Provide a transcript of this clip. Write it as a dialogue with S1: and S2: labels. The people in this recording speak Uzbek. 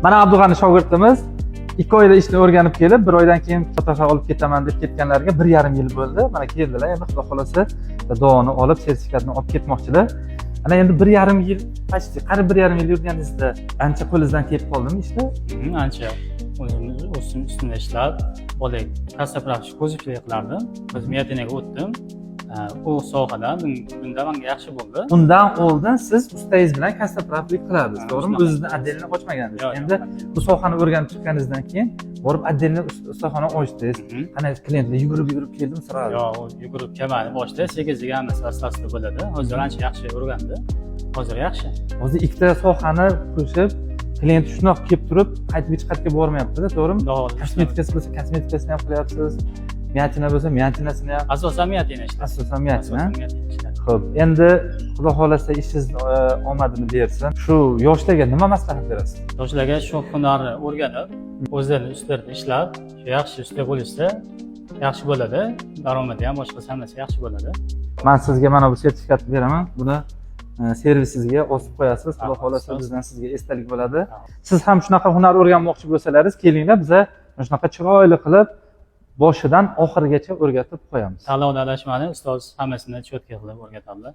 S1: Mana Abdug'ani shogirdimiz 2 oyda ishni o'rganib kelib, 1 oydan keyin fotoga olib ketaman deb ketganlarga 1,5 yil bo'ldi. Mana keldilar, endi xudo xolasa dovoni olib, sertifikatni olib ketmoqchilar. Ana endi 1,5 yil, почти qarib 1,5 yil yurganingizda ancha qo'lingizdan kelib qoldimi ishlar?
S2: Ancha o'zimiz ustida ishlab, bo'lak kassapravchi kuzovchilik qilardim. Biz Miyatinaga o'tdim. U sohada bunda menga yaxshi bo'ldi.
S1: Undan oldin siz ustangiz bilan kassapravchilik qilardingiz, to'g'rimi? O'zingizni отдельно ochmagansiz. Endi bu sohani o'rganib chiqqaningizdan keyin borib отдельно ustaxona ochdingiz. Qanday klientlar yugurib keldim sirali?
S2: Yo'q, yugurib kelmadi. Boshda sekinlik asosida bo'ladi. Hozir ancha yaxshi o'rgandi. Hozir yaxshi.
S1: Hozir ikkita sohani qo'shib, klient shunaqa kelib turib, qaytib hech qayerga bormayapti-da, to'g'rimi? Kosmetikasi bo'lsa, kosmetikasini ham qilyapsiz. Miyatina bo'lsa, miyatinasini ham.
S2: Asosan miyatina ishlaydi.
S1: Asosan miyatina. Xo'p, endi xudo xolasa ishingiz omadini bersin. Shu yoshlarga nima maslahat berasiz?
S2: Yoshlarga shu hunarni o'rganib, o'zlarining ustlarida ishlab, yaxshi usta bo'lsa, yaxshi bo'ladi. Daromadi ham boshqasi hammasi yaxshi bo'ladi.
S1: Men sizga mana bu sertifikatni beraman. Buni servisingizga osib qo'yasiz. Xudo xolasa bizdan sizga esdalik bo'ladi. Siz ham shunaqa hunar o'rganmoqchi bo'lsalaringiz, kelinglar, biz shunaqa chiroyli qilib boshidan oxirigacha o'rgatib qo'yamiz.
S2: Tanlovda adashmani ustoz hammasini cho'tka qilib o'rgatadi.